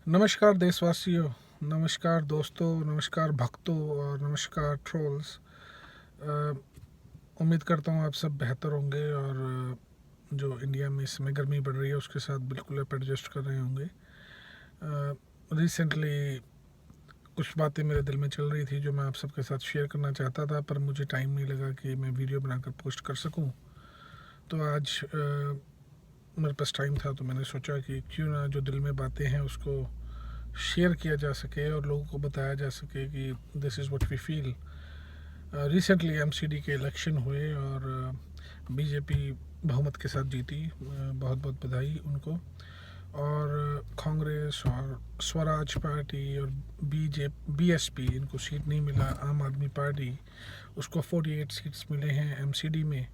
नमस्कार देशवासियों, नमस्कार दोस्तों, नमस्कार भक्तों और नमस्कार ट्रोल्स। उम्मीद करता हूँ आप सब बेहतर होंगे और जो इंडिया में इस समय गर्मी बढ़ रही है उसके साथ बिल्कुल आप एडजस्ट कर रहे होंगे। रिसेंटली कुछ बातें मेरे दिल में चल रही थी जो मैं आप सबके साथ शेयर करना चाहता था, पर मुझे टाइम नहीं लगा कि मैं वीडियो बनाकर पोस्ट कर सकूं। तो आज मेरे पास टाइम था तो मैंने सोचा कि क्यों ना जो दिल में बातें हैं उसको शेयर किया जा सके और लोगों को बताया जा सके कि this is what we feel. Recently MCD के इलेक्शन हुए और बीजेपी बहुमत के साथ जीती। बहुत बहुत बधाई उनको। और कांग्रेस और स्वराज पार्टी और बीएसपी, इनको सीट नहीं मिला। आम आदमी पार्टी, उसको 48 सीट्स मिले हैं एमसीडी में।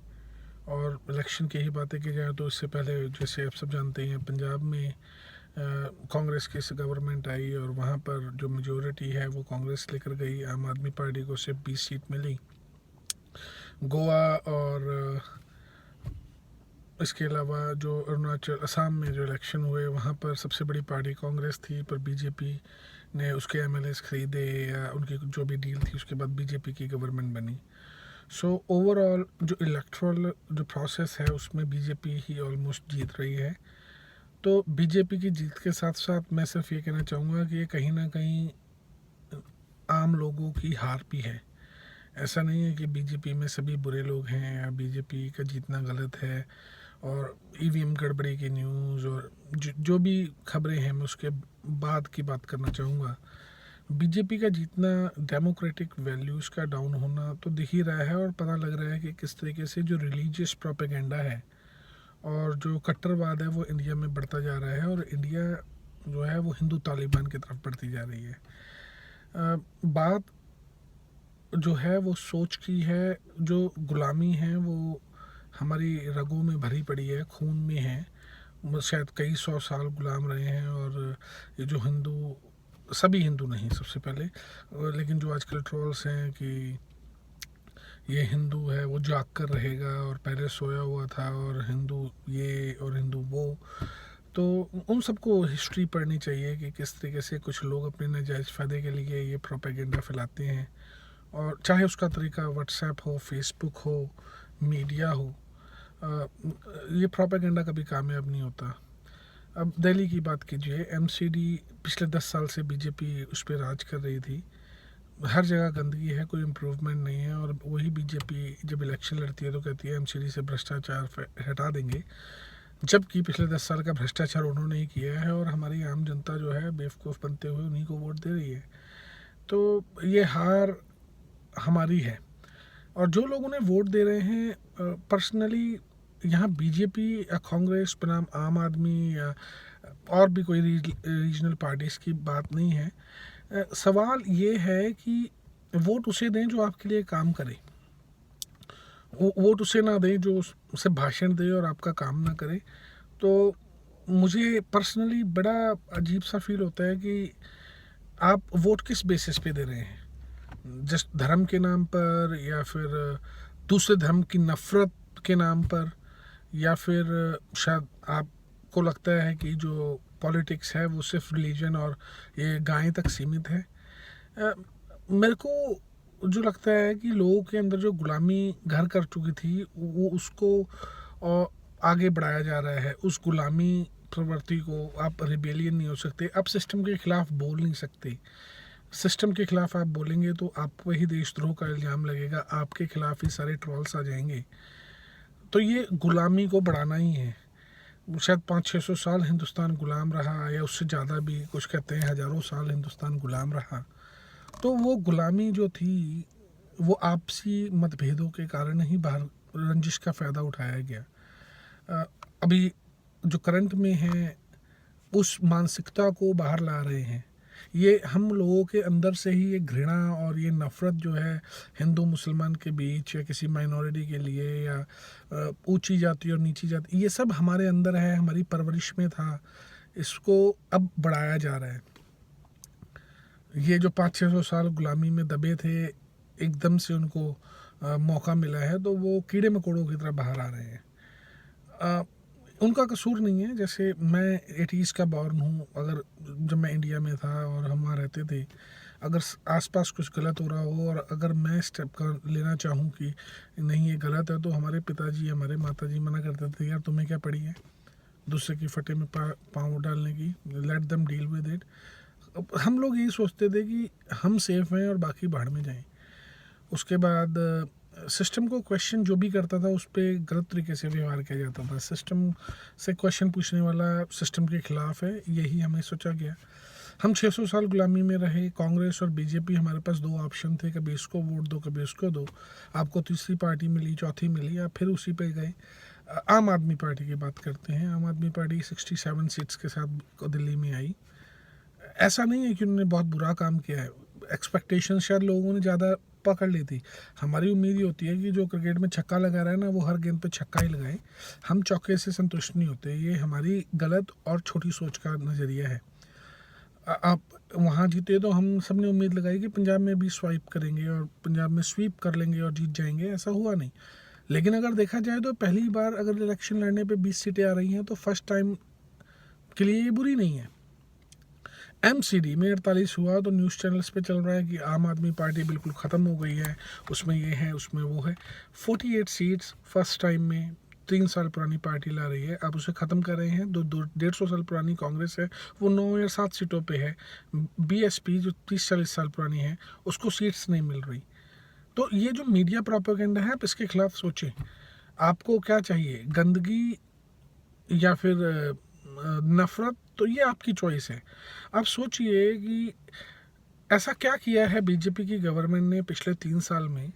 और इलेक्शन की ही बातें की जाए तो इससे पहले जैसे आप सब जानते हैं पंजाब में कांग्रेस की गवर्नमेंट आई और वहाँ पर जो मेजोरिटी है वो कांग्रेस लेकर गई। आम आदमी पार्टी को सिर्फ 20 सीट मिली। गोवा और इसके अलावा जो अरुणाचल असम में जो इलेक्शन हुए वहाँ पर सबसे बड़ी पार्टी कांग्रेस थी, पर बीजेपी ने उसके एमएलएस खरीदे या उनकी जो भी डील थी उसके बाद बीजेपी की गवर्नमेंट बनी। सो ओवरऑल जो इलेक्ट्रल जो प्रोसेस है उसमें बीजेपी ही ऑलमोस्ट जीत रही है। तो बीजेपी की जीत के साथ साथ मैं सिर्फ ये कहना चाहूँगा कि ये कहीं ना कहीं आम लोगों की हार भी है। ऐसा नहीं है कि बीजेपी में सभी बुरे लोग हैं या बीजेपी का जीतना गलत है। और ईवीएम गड़बड़ी की न्यूज़ और जो भी खबरें हैं मैं उसके बाद की बात करना चाहूँगा। बीजेपी का जीतना डेमोक्रेटिक वैल्यूज़ का डाउन होना तो दिख ही रहा है और पता लग रहा है कि किस तरीके से जो रिलीजियस प्रोपेगेंडा है और जो कट्टरवाद है वो इंडिया में बढ़ता जा रहा है और इंडिया जो है वो हिंदू तालिबान की तरफ बढ़ती जा रही है। बात जो है वो सोच की है। जो गुलामी है वो हमारी रगों में भरी पड़ी है, खून में है। शायद कई सौ साल गुलाम रहे हैं और ये जो हिंदू, सभी हिंदू नहीं सबसे पहले, लेकिन जो आजकल ट्रोल्स हैं कि ये हिंदू है वो जाग कर रहेगा और पहले सोया हुआ था और हिंदू ये और हिंदू वो, तो उन सबको हिस्ट्री पढ़नी चाहिए कि किस तरीके से कुछ लोग अपने नाजायज़ फ़ायदे के लिए ये प्रोपेगेंडा फैलाते हैं। और चाहे उसका तरीका व्हाट्सएप हो, फेसबुक हो, मीडिया हो, ये प्रोपेगेंडा कभी कामयाब नहीं होता। अब दिल्ली की बात कीजिए, एमसीडी पिछले 10 साल से बीजेपी उस पर राज कर रही थी। हर जगह गंदगी है, कोई इम्प्रूवमेंट नहीं है। और वही बीजेपी जब इलेक्शन लड़ती है तो कहती है एमसीडी से भ्रष्टाचार हटा देंगे, जबकि पिछले 10 साल का भ्रष्टाचार उन्होंने ही किया है और हमारी आम जनता जो है बेवकूफ़ बनते हुए उन्हीं को वोट दे रही है। तो ये हार हमारी है। और जो लोग उन्हें वोट दे रहे हैं पर्सनली, यहाँ बीजेपी या कांग्रेस बनाम आम आदमी या और भी कोई रीजनल पार्टीज़ की बात नहीं है। सवाल ये है कि वोट उसे दें जो आपके लिए काम करे। वोट उसे ना दें जो उसे भाषण दे और आपका काम ना करे। तो मुझे पर्सनली बड़ा अजीब सा फील होता है कि आप वोट किस बेसिस पे दे रहे हैं, जस्ट धर्म के नाम पर या फिर दूसरे धर्म की नफ़रत के नाम पर, या फिर शायद आपको लगता है कि जो पॉलिटिक्स है वो सिर्फ रिलीजन और ये गाय तक सीमित है। मेरे को जो लगता है कि लोगों के अंदर जो गुलामी घर कर चुकी थी वो उसको आगे बढ़ाया जा रहा है। उस गुलामी प्रवृत्ति को, आप रिबेलियन नहीं हो सकते, आप सिस्टम के खिलाफ बोल नहीं सकते। सिस्टम के खिलाफ आप बोलेंगे तो आप पे ही देशद्रोह का इल्ज़ाम लगेगा, आपके खिलाफ ही सारे ट्रॉल्स आ जाएंगे। तो ये गुलामी को बढ़ाना ही है। शायद 500-600 साल हिंदुस्तान गुलाम रहा या उससे ज़्यादा भी, कुछ कहते हैं हज़ारों साल हिंदुस्तान गुलाम रहा। तो वो गुलामी जो थी वो आपसी मतभेदों के कारण ही बाहर रंजिश का फ़ायदा उठाया गया। अभी जो करंट में है उस मानसिकता को बाहर ला रहे हैं। ये हम लोगों के अंदर से ही ये घृणा और ये नफ़रत जो है हिंदू मुसलमान के बीच या किसी माइनॉरिटी के लिए या ऊंची जाति और नीची जाति, ये सब हमारे अंदर है, हमारी परवरिश में था। इसको अब बढ़ाया जा रहा है। ये जो 500-600 साल गुलामी में दबे थे, एकदम से उनको मौका मिला है तो वो कीड़े मकोड़ों की तरह बाहर आ रहे हैं। उनका कसूर नहीं है। जैसे मैं 80s का बॉर्न हूँ, अगर जब मैं इंडिया में था और हम वहाँ रहते थे, अगर आसपास कुछ गलत हो रहा हो और अगर मैं स्टेप कर लेना चाहूँ कि नहीं ये गलत है, तो हमारे पिताजी हमारे माताजी मना करते थे, यार तुम्हें क्या पड़ी है दूसरे की फटे में पाँव डालने की, let them deal with it. हम लोग यही सोचते थे कि हम सेफ हैं और बाकी बाहर में जाएं। उसके बाद सिस्टम को क्वेश्चन जो भी करता था उस पर गलत तरीके से व्यवहार किया जाता था। सिस्टम से क्वेश्चन पूछने वाला सिस्टम के खिलाफ है, यही हमें सोचा गया। हम 600 साल गुलामी में रहे। कांग्रेस और बीजेपी, हमारे पास दो ऑप्शन थे, कभी इसको वोट दो कभी उसको दो। आपको तीसरी पार्टी मिली, चौथी मिली, आप फिर उसी पे गए। आम आदमी पार्टी की बात करते हैं। आम आदमी पार्टी 67 सीट्स के साथ दिल्ली में आई। ऐसा नहीं है कि उन्होंने बहुत बुरा काम किया है, एक्सपेक्टेशन शायद लोगों ने ज़्यादा पकड़ ली थी। हमारी उम्मीद ये होती है कि जो क्रिकेट में छक्का लगा रहा है ना, वो हर गेंद पे छक्का ही लगाए। हम चौके से संतुष्ट नहीं होते। ये हमारी गलत और छोटी सोच का नज़रिया है। आप वहाँ जीते तो हम सब ने उम्मीद लगाई कि पंजाब में भी स्वाइप करेंगे और पंजाब में स्वीप कर लेंगे और जीत जाएंगे। ऐसा हुआ नहीं। लेकिन अगर देखा जाए तो पहली बार अगर इलेक्शन लड़ने पे 20 सीटें आ रही हैं तो फर्स्ट टाइम के लिए ये बुरी नहीं है। MCD में 48 हुआ तो न्यूज़ चैनल्स पे चल रहा है कि आम आदमी पार्टी बिल्कुल ख़त्म हो गई है, उसमें ये है उसमें वो है। 48 सीट्स फर्स्ट टाइम में 3 साल पुरानी पार्टी ला रही है, आप उसे ख़त्म कर रहे हैं। 150 साल पुरानी कांग्रेस है, वो 9 या 7 सीटों पे है। BSP जो 30-40 साल पुरानी है, उसको सीट्स नहीं मिल रही। तो ये जो मीडिया प्रोपेगेंडा है, आप इसके खिलाफ सोचें। आपको क्या चाहिए, गंदगी या फिर नफ़रत? तो ये आपकी चॉइस है। आप सोचिए कि ऐसा क्या किया है बीजेपी की गवर्नमेंट ने पिछले 3 साल में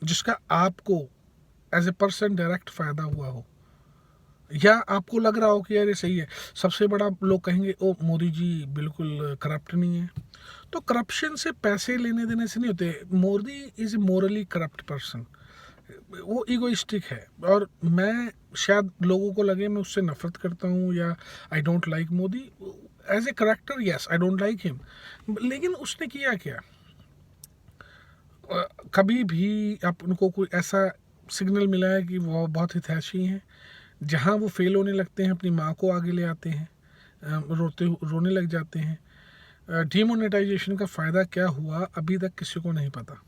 जिसका आपको एज ए पर्सन डायरेक्ट फ़ायदा हुआ हो, या आपको लग रहा हो कि यार ये सही है। सबसे बड़ा लोग कहेंगे ओ मोदी जी बिल्कुल करप्ट नहीं है। तो करप्शन से पैसे लेने देने से नहीं होते। Modi is a morally corrupt person. वो ईगोइस्टिक है और मैं शायद लोगों को लगे मैं उससे नफरत करता हूँ या I don't like Modi as a character. Yes, I don't like him. लेकिन उसने किया क्या? कभी भी आप उनको कोई ऐसा सिग्नल मिला है कि वो बहुत हितैषी हैं? जहाँ वो फेल होने लगते हैं अपनी माँ को आगे ले आते हैं, रोने लग जाते हैं। डीमोनेटाइजेशन का फ़ायदा क्या हुआ अभी तक किसी को नहीं पता।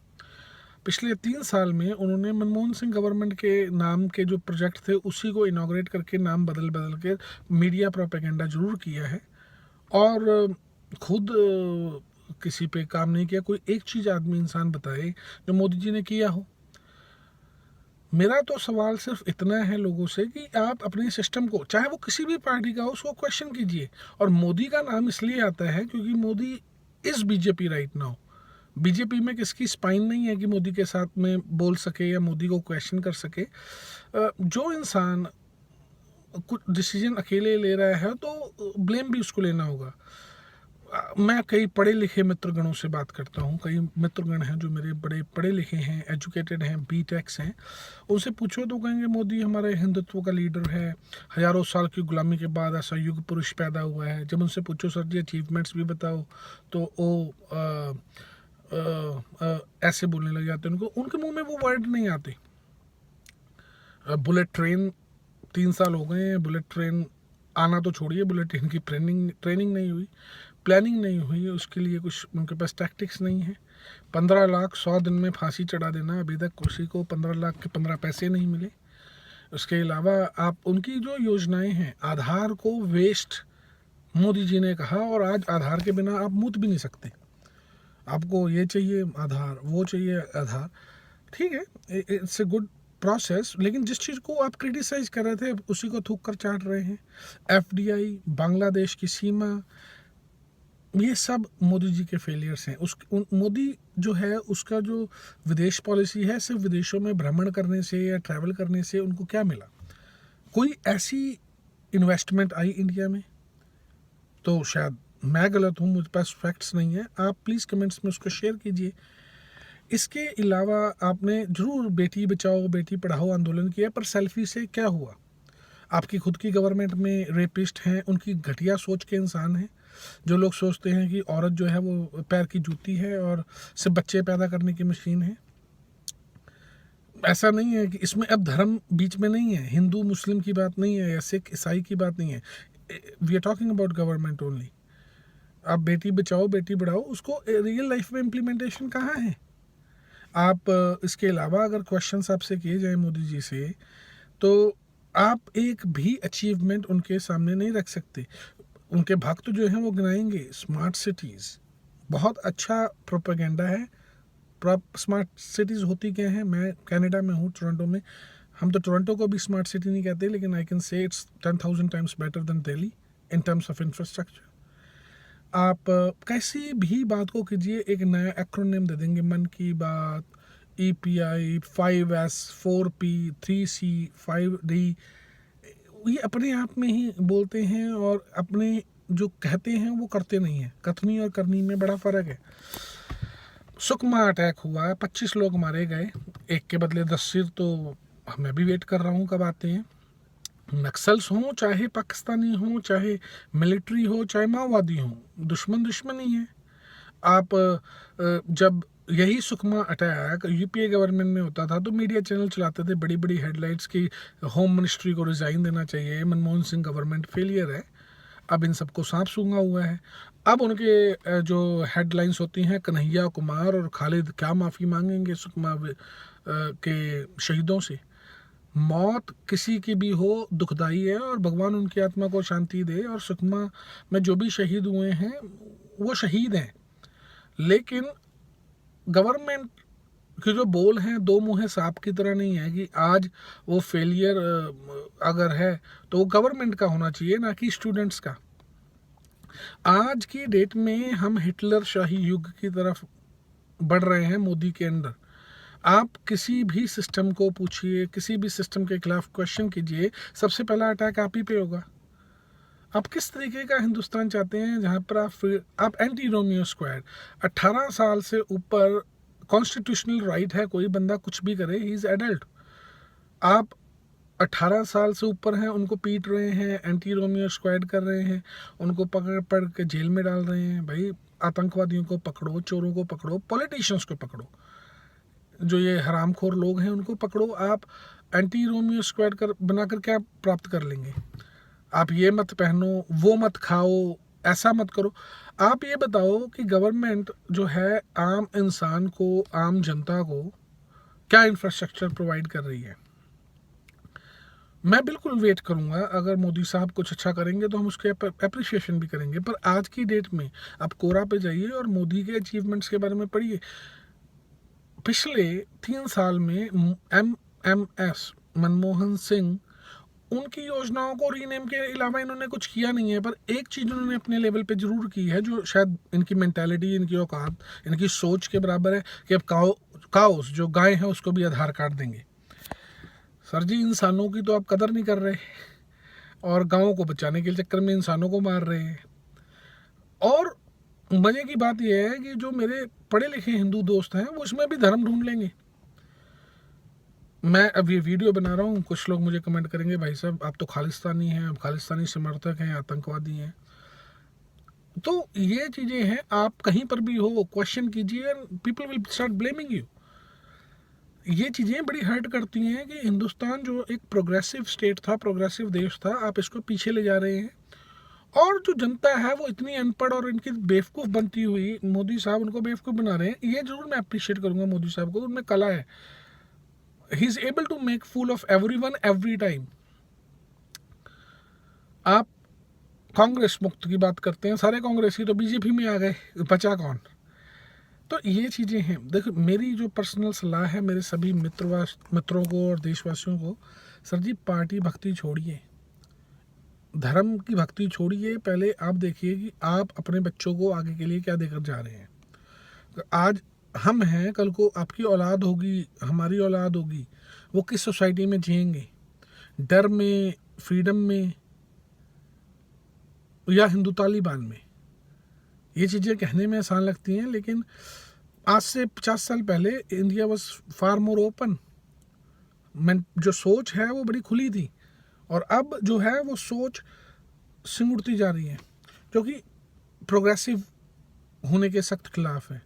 पिछले 3 साल में उन्होंने मनमोहन सिंह गवर्नमेंट के नाम के जो प्रोजेक्ट थे उसी को इनॉग्रेट करके नाम बदल बदल के मीडिया प्रोपेगेंडा जरूर किया है और खुद किसी पे काम नहीं किया। कोई एक चीज़ आदमी इंसान बताए जो मोदी जी ने किया हो। मेरा तो सवाल सिर्फ इतना है लोगों से कि आप अपने सिस्टम को, चाहे वो किसी भी पार्टी का हो, उसको क्वेश्चन कीजिए। और मोदी का नाम इसलिए आता है क्योंकि Modi is BJP right now. BJP में किसकी स्पाइन नहीं है कि मोदी के साथ में बोल सके या मोदी को क्वेश्चन कर सके। जो इंसान कुछ डिसीजन अकेले ले रहा है तो ब्लेम भी उसको लेना होगा। मैं कई पढ़े लिखे मित्रगणों से बात करता हूँ। कई मित्रगण हैं जो मेरे बड़े पढ़े लिखे हैं, एजुकेटेड हैं, बीटेक्स हैं। उनसे पूछो तो कहेंगे मोदी हमारे हिंदुत्व का लीडर है, हज़ारों साल की गुलामी के बाद ऐसा युग पुरुष पैदा हुआ है। जब उनसे पूछो सर जी अचीवमेंट्स भी बताओ तो वो ऐसे बोलने लग जाते हैं। उनके मुंह में वो वर्ड नहीं आते। बुलेट ट्रेन 3 साल हो गए हैं, बुलेट ट्रेन आना तो छोड़िए, बुलेट ट्रेन की ट्रेनिंग नहीं हुई, प्लानिंग नहीं हुई, उसके लिए कुछ उनके पास टैक्टिक्स नहीं है। 15 लाख 100 दिन में फांसी चढ़ा देना, अभी तक किसी को 15 लाख के 15 पैसे नहीं मिले। उसके अलावा आप उनकी जो योजनाएं हैं, आधार को वेस्ट मोदी जी ने कहा, और आज आधार के बिना आप मूत भी नहीं सकते। आपको ये चाहिए आधार, वो चाहिए आधार, ठीक है, इट्स ए गुड प्रोसेस। लेकिन जिस चीज़ को आप क्रिटिसाइज कर रहे थे उसी को थूक कर चाट रहे हैं। FDI, बांग्लादेश की सीमा, ये सब मोदी जी के फेलियर्स हैं। मोदी जो है उसका जो विदेश पॉलिसी है, सिर्फ विदेशों में भ्रमण करने से या ट्रैवल करने से उनको क्या मिला? कोई ऐसी इन्वेस्टमेंट आई इंडिया में? तो शायद मैं गलत हूँ, मुझे पास फैक्ट्स नहीं है, आप प्लीज़ कमेंट्स में उसको शेयर कीजिए। इसके अलावा आपने ज़रूर बेटी बचाओ बेटी पढ़ाओ आंदोलन किया, पर सेल्फी से क्या हुआ? आपकी खुद की गवर्नमेंट में रेपिस्ट हैं, उनकी घटिया सोच के इंसान हैं जो लोग सोचते हैं कि औरत जो है वो पैर की जूती है और सिर्फ बच्चे पैदा करने की मशीन है। ऐसा नहीं है कि इसमें अब धर्म बीच में नहीं है, हिंदू मुस्लिम की बात नहीं है या सिख ईसाई की बात नहीं है, we are talking about government only. आप बेटी बचाओ बेटी पढ़ाओ, उसको रियल लाइफ में इम्प्लीमेंटेशन कहाँ है? आप इसके अलावा अगर क्वेश्चंस आपसे किए जाए मोदी जी से, तो आप एक भी अचीवमेंट उनके सामने नहीं रख सकते। उनके भक्त जो हैं वो गिनाएंगे स्मार्ट सिटीज़, बहुत अच्छा प्रोपेगेंडा है। स्मार्ट सिटीज़ होती क्या हैं? मैं कनाडा में हूँ, टोरंटो में। हम तो टोरंटो को भी स्मार्ट सिटी नहीं कहते, लेकिन I can say it's 10,000 times better than Delhi in terms of infrastructure. आप कैसी भी बात को कीजिए, एक नया एक्रोनिम दे देंगे, मन की बात, EPI, 5S, 4P, 3C, 5D। ये अपने आप में ही बोलते हैं और अपने जो कहते हैं वो करते नहीं हैं। कथनी और करनी में बड़ा फ़र्क है। सुकमा अटैक हुआ, 25 लोग मारे गए, एक के बदले 10 सिर। तो मैं भी वेट कर रहा हूँ कब आते हैं। नक्सल्स हों, चाहे पाकिस्तानी हों, चाहे मिलिट्री हो, चाहे माओवादी हों, दुश्मन दुश्मन ही है। आप जब यही सुकमा अटैक UPA गवर्नमेंट में होता था तो मीडिया चैनल चलाते थे बड़ी बड़ी हेडलाइंस की होम मिनिस्ट्री को रिज़ाइन देना चाहिए, मनमोहन सिंह गवर्नमेंट फेलियर है। अब इन सबको सांप सूंघा हुआ है। अब उनके जो हेडलाइंस होती हैं, कन्हैया कुमार और खालिद क्या माफ़ी मांगेंगे सुकमा के शहीदों से। मौत किसी की भी हो दुखदाई है और भगवान उनकी आत्मा को शांति दे। और सुकमा में जो भी शहीद हुए हैं वो शहीद हैं, लेकिन गवर्नमेंट के जो बोल हैं दो मुँहे सांप की तरह नहीं है कि आज वो फेलियर अगर है तो वो गवर्नमेंट का होना चाहिए, ना कि स्टूडेंट्स का। आज की डेट में हम हिटलर शाही युग की तरफ बढ़ रहे हैं मोदी के अंडर। आप किसी भी सिस्टम को पूछिए, किसी भी सिस्टम के खिलाफ क्वेश्चन कीजिए, सबसे पहला अटैक आप ही पे होगा। आप किस तरीके का हिंदुस्तान चाहते हैं जहाँ पर आप एंटी रोमियो स्क्वाड, 18 साल से ऊपर कॉन्स्टिट्यूशनल राइट है, कोई बंदा कुछ भी करे, ही इज़ एडल्ट। आप 18 साल से ऊपर हैं उनको पीट रहे हैं, एंटी रोमियो स्क्वाड कर रहे हैं, उनको पकड़ के जेल में डाल रहे हैं। भाई आतंकवादियों को पकड़ो, चोरों को पकड़ो, पॉलिटिशियंस को पकड़ो, जो ये हरामखोर लोग हैं उनको पकड़ो। आप एंटी रोमियो स्क्वाड बनाकर क्या प्राप्त कर लेंगे? आप ये मत पहनो, वो मत खाओ, ऐसा मत करो। आप ये बताओ कि गवर्नमेंट जो है आम इंसान को, आम जनता को क्या इंफ्रास्ट्रक्चर प्रोवाइड कर रही है। मैं बिल्कुल वेट करूंगा, अगर मोदी साहब कुछ अच्छा करेंगे तो हम उसके अप्रिशिएशन भी करेंगे। पर आज की डेट में आप कोरा पे जाइए और मोदी के अचीवमेंट्स के बारे में पढ़िए। पिछले 3 साल में MMS मनमोहन सिंह, उनकी योजनाओं को रीनेम के अलावा इन्होंने कुछ किया नहीं है। पर एक चीज़ उन्होंने अपने लेवल पे ज़रूर की है जो शायद इनकी मेंटालिटी, इनकी औकात, इनकी सोच के बराबर है कि अब काउस जो गाय है उसको भी आधार कार्ड देंगे। सर जी, इंसानों की तो आप कदर नहीं कर रहे और गाँव को बचाने के चक्कर में इंसानों को मार रहे हैं। और मज़े की बात यह है कि जो मेरे पढ़े लिखे हिंदू दोस्त हैं वो इसमें भी धर्म ढूंढ लेंगे। मैं अब ये वीडियो बना रहा हूँ, कुछ लोग मुझे कमेंट करेंगे भाई साहब आप तो खालिस्तानी हैं, आप खालिस्तानी समर्थक हैं, आतंकवादी हैं। तो ये चीज़ें हैं, आप कहीं पर भी हो क्वेश्चन कीजिए, people will start blaming you. ये चीज़ें बड़ी हर्ट करती हैं कि हिंदुस्तान जो एक प्रोग्रेसिव स्टेट था, प्रोग्रेसिव देश था, आप इसको पीछे ले जा रहे हैं। और जो जनता है वो इतनी अनपढ़ और इनकी बेवकूफ़ बनती हुई, मोदी साहब उनको बेवकूफ़ बना रहे हैं। ये जरूर मैं अप्रिशिएट करूँगा मोदी साहब को, उनमें कला है। He is able to make fool of everyone every time. आप कांग्रेस मुक्त की बात करते हैं, सारे कांग्रेसी तो बीजेपी में आ गए, बचा कौन? तो ये चीज़ें हैं। देखो, मेरी जो पर्सनल सलाह है मेरे सभी मित्रों को और देशवासियों को, सर जी पार्टी भक्ति छोड़िए, धर्म की भक्ति छोड़िए। पहले आप देखिए कि आप अपने बच्चों को आगे के लिए क्या देकर जा रहे हैं। आज हम हैं, कल को आपकी औलाद होगी, हमारी औलाद होगी, वो किस सोसाइटी में जिएंगे? डर में, फ्रीडम में, या हिंदू तालिबान में? ये चीज़ें कहने में आसान लगती हैं, लेकिन आज से 50 साल पहले India was far more open. जो सोच है वो बड़ी खुली थी, और अब जो है वो सोच सिंगुड़ती जा रही है, जो कि प्रोग्रेसिव होने के सख्त खिलाफ है।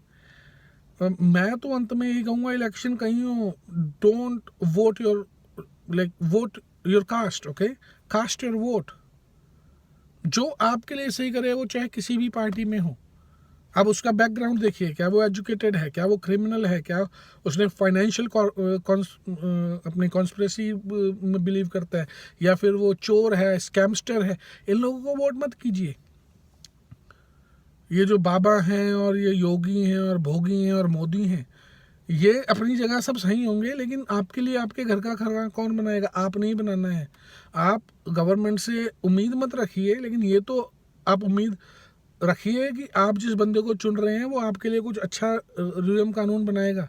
मैं तो अंत में यही कहूँगा, इलेक्शन कहीं हो, don't vote your, like vote your caste, okay, caste your vote. जो आपके लिए सही करे वो चाहे किसी भी पार्टी में हो। अब उसका बैकग्राउंड देखिए, क्या वो एजुकेटेड है, क्या वो क्रिमिनल है, क्या उसने फाइनेंशियल अपनी कॉन्स्पिरेसी में बिलीव करता है, या फिर वो चोर है, स्कैमस्टर है। इन लोगों को वोट मत कीजिए। ये जो बाबा हैं और ये योगी हैं और भोगी हैं और मोदी हैं, ये अपनी जगह सब सही होंगे, लेकिन आपके लिए आपके घर का खाना कौन बनाएगा? आप नहीं बनाना है। आप गवर्नमेंट से उम्मीद मत रखिए, लेकिन ये तो आप उम्मीद रखिए कि आप जिस बंदे को चुन रहे हैं वो आपके लिए कुछ अच्छा नियम कानून बनाएगा।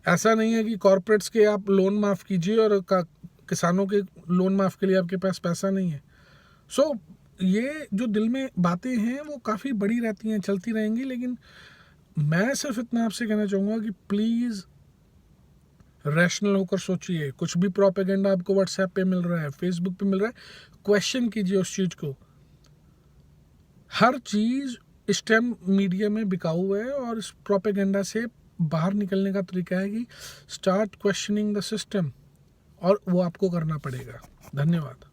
ऐसा नहीं है कि कॉरपोरेट्स के आप लोन माफ़ कीजिए और किसानों के लोन माफ़ के लिए आपके पास पैसा नहीं है। सो ये जो दिल में बातें हैं वो काफ़ी बड़ी रहती हैं, चलती रहेंगी, लेकिन मैं सिर्फ इतना आपसे कहना चाहूँगा कि प्लीज़ रैशनल होकर सोचिए। कुछ भी प्रोपेगेंडा आपको व्हाट्सएप पे मिल रहा है, फेसबुक पे मिल रहा है, क्वेश्चन कीजिए उस चीज़ को। हर चीज़ इस टाइम मीडिया में बिकाऊ है, और इस प्रोपेगेंडा से बाहर निकलने का तरीका है कि स्टार्ट क्वेश्चनिंग द सिस्टम, और वो आपको करना पड़ेगा। धन्यवाद।